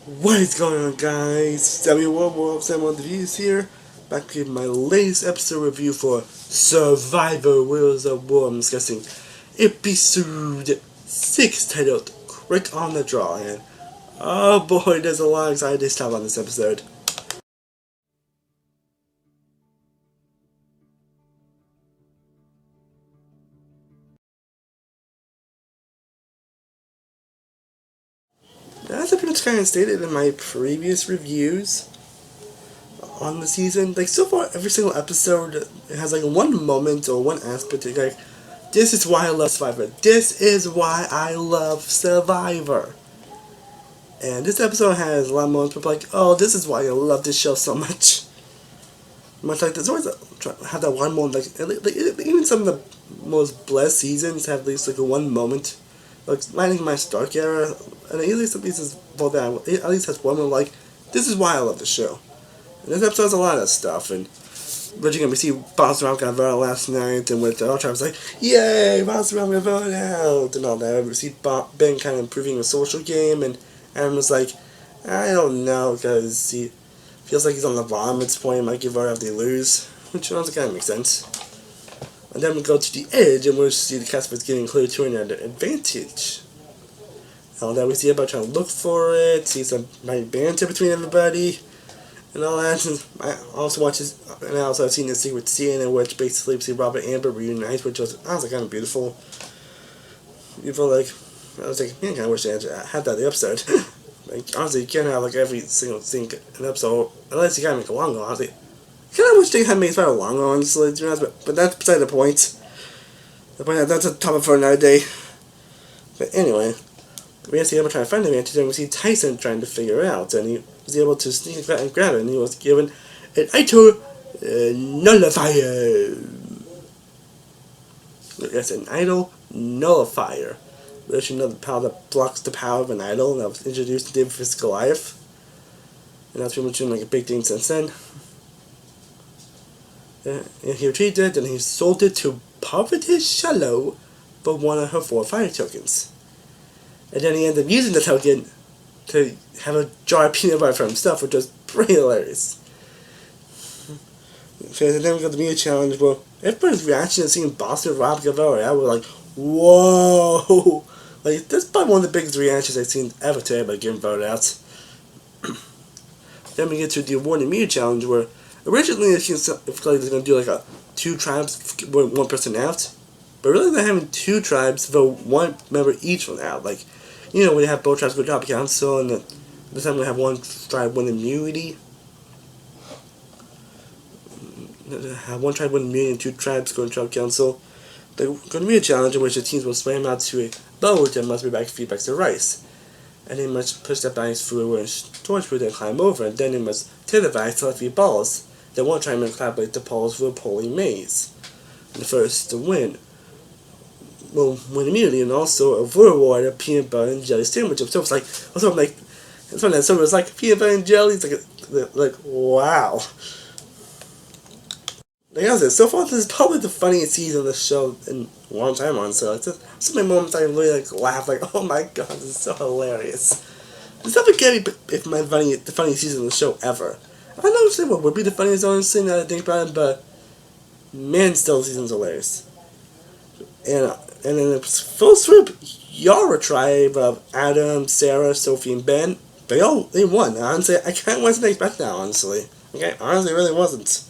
What is going on, guys? Samuel Wolf, Samuel the Views here, back with my latest episode review for Survivor Wheels of War. I'm discussing episode 6 titled Quick on the Draw, and oh boy, there's a lot of exciting stuff on this episode. As I pretty much kind of stated in my previous reviews on the season, like so far every single episode has like one moment or one aspect of like, this is why I love Survivor. This is why I love Survivor. And this episode has a lot of moments where like, oh, this is why I love this show so much. Much like there's always have that one moment like even some of the most blessed seasons have at least like a one moment, like landing my Stark era, and at least well, that at least has one moment like, this is why I love the show. And this episode has a lot of that stuff, and but you can see Boss Ram got voted out last night, and with the Ultra was like, yay, Boss Ram got voted out, and all that. We see Ben kind of improving the social game, and Aaron was like, I don't know, because he feels like he's on the bottom at this point, he might get voted out if they lose, which honestly kind of makes sense. And then we go to the edge, and we'll see the Caspers getting clear to an advantage. All that we see about trying to look for it, see some banter between everybody, and all that. And I also I've seen the secret scene in which basically we see Robert and Amber reunite, which was honestly kind of beautiful. Like, I was like, man, I kind of wish I had that in the episode. Like, honestly, you can't have like every single thing in an episode unless you gotta make a long one. Honestly, I kind of wish they had made it longer, honestly, to be honest, but that's beside the point. That's a topic for another day. But anyway, we see him trying to find the advantage, and we see Tyson trying to figure it out, and he was able to sneak and grab it, and he was given an idol nullifier. Yes, an idol nullifier. Which, you know, the power that blocks the power of an idol, and that was introduced in David vs. Goliath. And that's pretty much been like a big thing since then. And he retrieved it, and he sold it to Poverty Shallow for one of her 4 fire tokens. And then he ended up using the token to have a jar of peanut butter for himself, which was pretty hilarious. So then we got the media challenge where everybody's reaction to seeing Boston Rob Guevara, I was like, whoa! Like, that's probably one of the biggest reactions I've seen ever to anybody getting voted out. Then we get to the award and media challenge where originally it seems like they're going to do like a 2 tribes with 1 person out. But really they're having 2 tribes vote 1 member each one out. Like, you know, we have both tribes go to job council, and this time we have 1 tribe win immunity. Have 1 tribe win immunity and 2 tribes go to job council. They're going to be a challenge in which the teams will slam out to a boat and must be back feedback to rice. And they must push that ice through a storage food and climb over, and then they must tear the ice to let 3 balls. Then 1 tribe must collaborate the balls through a polling maze. And the first to win will win immunity, and also a reward of peanut butter and jelly sandwich. So it's like, it's funny that someone was like, peanut butter and jelly, it's like wow. Like I said, so far this is probably the funniest season of the show in a long time on, so it's just so many moments I really like laugh, like, oh my god, this is so hilarious. It's never gonna be the funniest season of the show ever. I don't know what would be the funniest, honestly, now that I think about it, but man, still the season's hilarious. And then the full swoop, Yara tribe of Adam, Sarah, Sophie, and Ben, they won. Honestly, I kind of wasn't expecting that, honestly. Okay, honestly, really wasn't.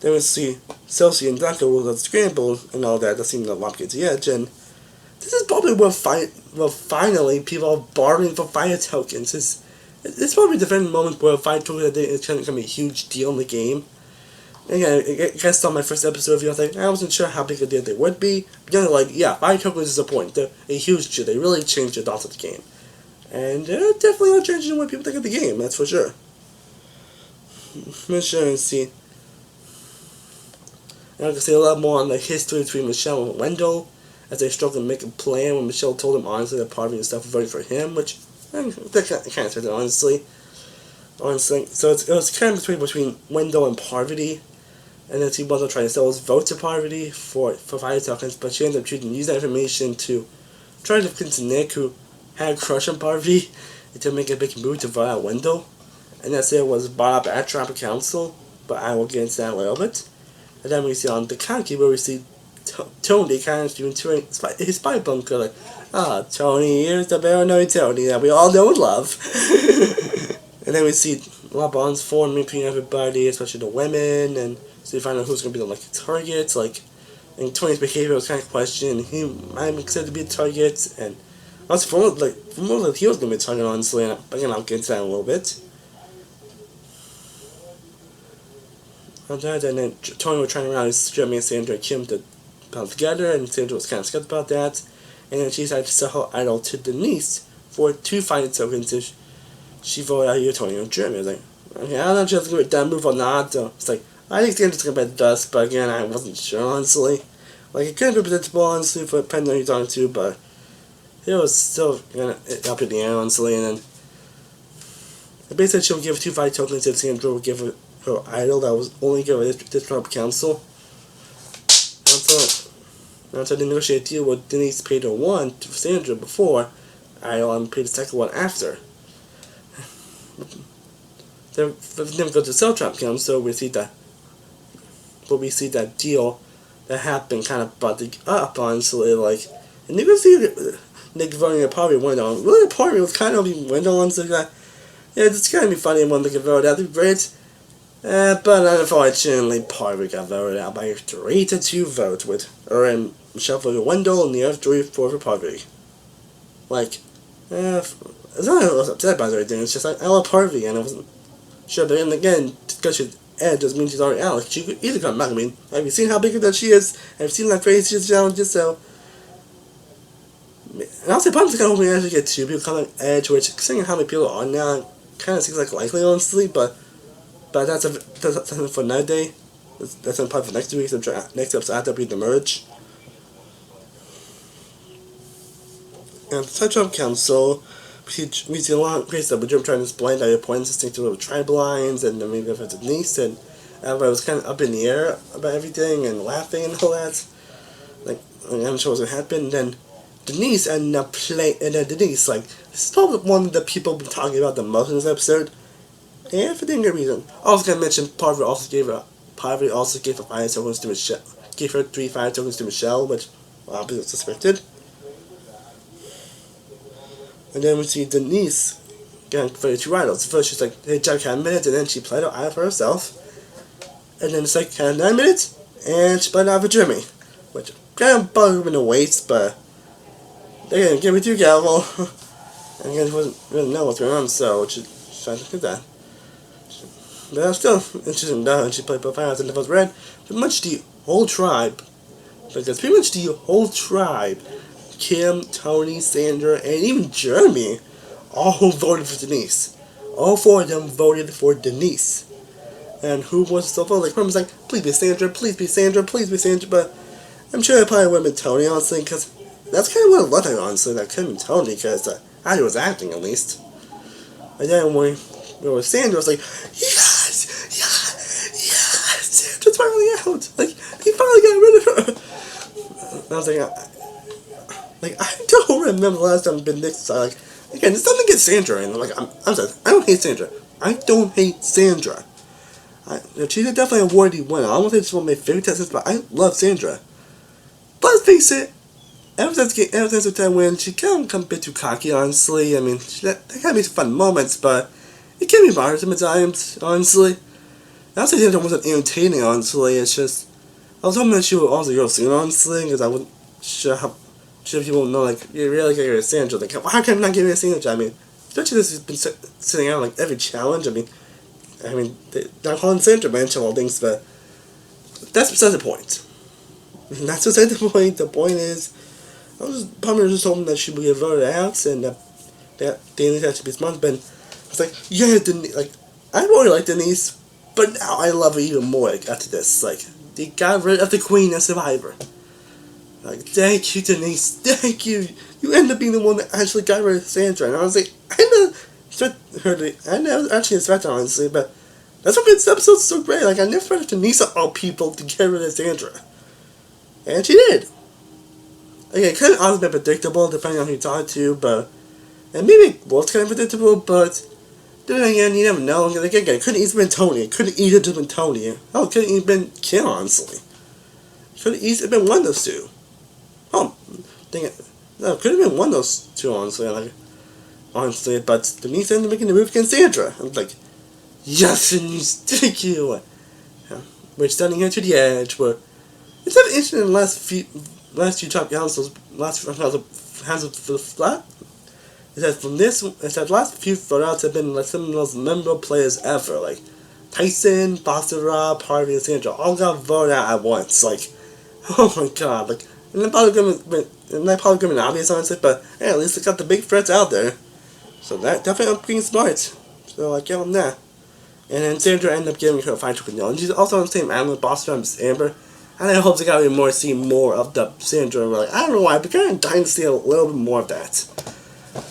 Then we see Celsius and Duncan will scramble and all that. That seemed to lump get to the edge, and this is probably where finally people are bartering for fire tokens. It's probably the very moment where fire tokens is going to become a huge deal in the game. And yeah, I guess on my first episode of you, I was like, I wasn't sure how big a deal they would be. But then like, yeah, fire tokens is a point. They're a huge deal. They really changed the thoughts of the game. And they're definitely not changing what people think of the game, that's for sure. Let's sure and see. And I can say a lot more on the history between Michelle and Wendell as they struggled to make a plan when Michelle told him honestly that Parvati and stuff were voting for him, which I kind of expected, honestly. So it was kind of between Wendell and Parvati, and then Wendell tried to sell his vote to Parvati for fire tokens, but she ended up using that information to try to convince Nick, who had a crush on Parvati, to make a big move to vote out Wendell. And that's it was brought up at Tribal Council, but I will get into that in a little bit. And then we see on the county where we see Tony kind of doing his spy bunker, like, Tony, here's the paranoid Tony that we all know and love. And then we see a lot of bonds forming between everybody, especially the women, and so you find out who's going to be the lucky targets, like, and Tony's behavior was kind of questioned. He might be considered to be a target, and also from what he was going to be a target, honestly, and again, I'll get into that in a little bit. And then Tony was trying around with Jeremy and Sandra and Kim to pound together, and Sandra was kind of scared about that. And then she decided to sell her idol to Denise for 2 fighting tokens if she voted out here Tony and Jeremy. I was like, okay, I don't know if she was going to make that move or not. So it's like, I think Sandra's going to bet dust, but again, I wasn't sure, honestly. Like, it couldn't be predictable, honestly, for depending on who you're talking to, but it was still up in the air, honestly. And then basically she'll give 2 fighting tokens if Sandra would give her idol that was only given this Trump council. And so they negotiated a deal with Denise paid her 1 to Sandra before idol and paid the second one after. Then we go to Cell Trump council, we see that deal that happened kind of butting up, honestly, like, and you can see Nick voting a party went on. Really, the party was kind of went on, so like, yeah, it's gonna be funny when they get voted out. That'd be great. But unfortunately, Parvy got voted out by a 3-2 vote with Michelle for Wendell and the other 3-4 for Parvy. Like, it's not that I was upset about everything, it's just like, I love Parvy, and I wasn't sure, but then again, because she's Ed doesn't mean she's already out. Like, she could either come back. I mean, have you seen how big that she is? Have you seen how crazy she challenges? So, and I'll say, probably kind of hoping I actually get 2 people coming Edge, which, considering how many people are now, kind of seems like likely, honestly, but that's something for another day. That's something probably for next week. So next episode after be the merge. And the Touch-Up Council, we see a lot of great stuff. We're trying to explain that your points distinctive with tribal lines, and then maybe if it's Denise, and everybody was kind of up in the air about everything and laughing and all that. Like, I'm not sure what's going to happen. And then Denise ended up playing, and then Denise, like, this is probably one of the people been talking about the most in this episode. And for the good reason. I was gonna mention Parvati also gave her 5 tokens to Michelle. Gave her 3 5 tokens to Michelle, which obviously was suspected. And then we see Denise getting 32 idols. First she's like, hey Jack, 10 minutes, and then she played out idol for herself. And then it's like 9 minutes, and she played out for Jimmy. Which kind of bugged in a waste, but they didn't give me 2 gavel. And again, she wasn't really know what's going on, so she tried to do that. But that's still interesting though, and she played both finals and the first red. Pretty much the whole tribe, because pretty much the whole tribe, Kim, Tony, Sandra, and even Jeremy, all voted for Denise. All 4 of them voted for Denise. And who was so far? Like, was like, please be Sandra, please be Sandra, please be Sandra, but I'm sure it probably would have been Tony, honestly, because that's kind of what I love, honestly, that couldn't be Tony, because I was acting, at least. And then when we were Sandra, was like, yes! Sandra's finally out! Like, he finally got rid of her! And I was like, I don't remember the last time I've been this, like, again, there's something against Sandra, and I'm sorry, I don't hate Sandra. I don't hate Sandra. She's definitely a worthy winner. I won't say she's one of my favorite contestants, but I love Sandra. But let's face it, ever since the time when she kind of become a bit too cocky, honestly. I mean, that kind of makes fun moments, but it can be bothersome at times, honestly. I don't say Sandra wasn't entertaining, honestly. It's just, I was hoping that she would also go soon, honestly, because I wasn't sure how people know, like, you really get rid of Sandra. Like, how can I not get rid of Sandra? I mean, especially this has been sitting out, like, every challenge. I mean, they're calling Sandra mention all things, but that's beside the point. That's beside the point. The point is, I was probably just hoping that she would get voted out, and that Denise had to be smart, but I was like, yeah, Denise, like, I really like Denise, but now I love her even more, like, after this. Like, they got rid of the Queen as Survivor. Like, thank you, Denise, thank you. You ended up being the one that actually got rid of Sandra, and I was like, I never actually expected, honestly, but that's what made this episode so great. Like, I never expected Denise of all people to get rid of Sandra. And she did. Again, kind of honestly predictable, depending on who you talk to, but And maybe it was kind of predictable, but then again, you never know. Like, again, it couldn't easily been Tony. It couldn't easily been Tony. Oh, it couldn't even been Kim, honestly. It could have easily been one of those two. Oh, dang it. No, it could have been one of those two, honestly. Like, honestly, but the means ended up making the move against Sandra. I'm like, yes, and thank you. We're standing here to the edge, where it's not interesting in the last few top councils, last few hands of the flat. It says from this, it said last few photos have been like some of the most memorable players ever. Like Tyson, Boston Rob, Harvey, and Sandra all got voted out at once. Like, oh my god! Like, and they're probably gonna be obvious, honestly, but hey, at least they got the big threats out there. So that definitely up being smart. So I give them that. And then Sandra ended up giving her a financial control. And she's also on the same island with Boston as Amber. And I hope they got see more of the Sandra. Like, I don't know why, but kind of dying to see a little bit more of that.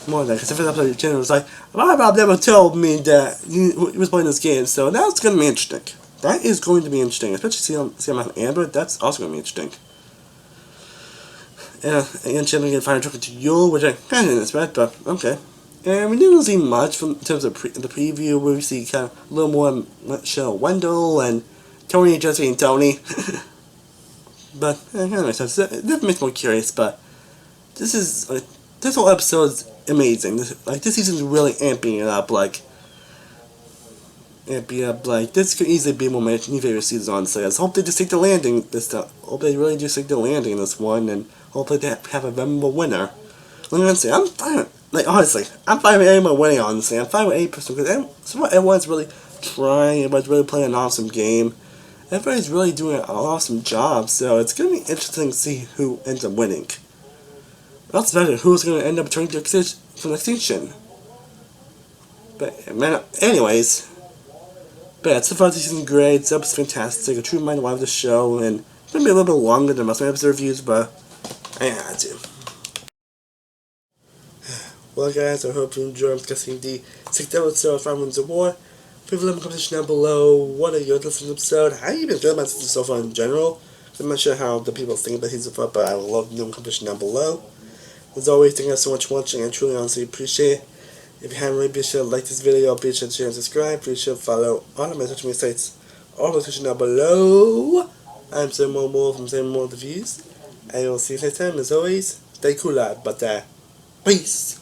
More of that. Because the first episode, Jenna was like, my Bob never told me that he was playing this game. So that's going to be interesting. That is going to be interesting. Especially see him with Amber. That's also going to be interesting. And Jenna get financial control, which I kind of didn't expect, but okay. And we didn't see much from in terms of the preview, where we see kind of a little more show Wendell and Tony just being Tony. But anyway, so it makes me more curious. But this whole episode is amazing. This season is really amping it up. Like this could easily be one of my new favorite seasons on. So I hope they just take the landing this time. Hope they really do take the landing in this one, and hopefully they have a memorable winner. Let me say, I'm fine. Like, honestly, I'm fine with anyone winning, honestly. I'm fine with 8% because everyone's really trying, everyone's really playing an awesome game. Everybody's really doing an awesome job, so it's going to be interesting to see who ends up winning. That's better, who's going to end up turning from extinction. But, man, anyways. But yeah, so far this season's great, this episode's fantastic, a true reminder why of the show, and it's going to be a little bit longer than most of my episode reviews, but I had to. Well, guys, I hope you enjoyed discussing the 6th episode of 5 Winds of War. Leave a little comment down below. What are your thoughts on the episode? How you been feeling about season so far in general? I'm not sure how the people think about season so far, but I would love the competition down below. As always, thank you guys so much for watching. I truly, honestly appreciate it. If you haven't already, be sure to like this video, be sure to share and subscribe. Be sure to follow all of my social media sites. All the description down below. I'm Sam More from Sam More Reviews. I will see you next time. As always, stay cool out, but peace.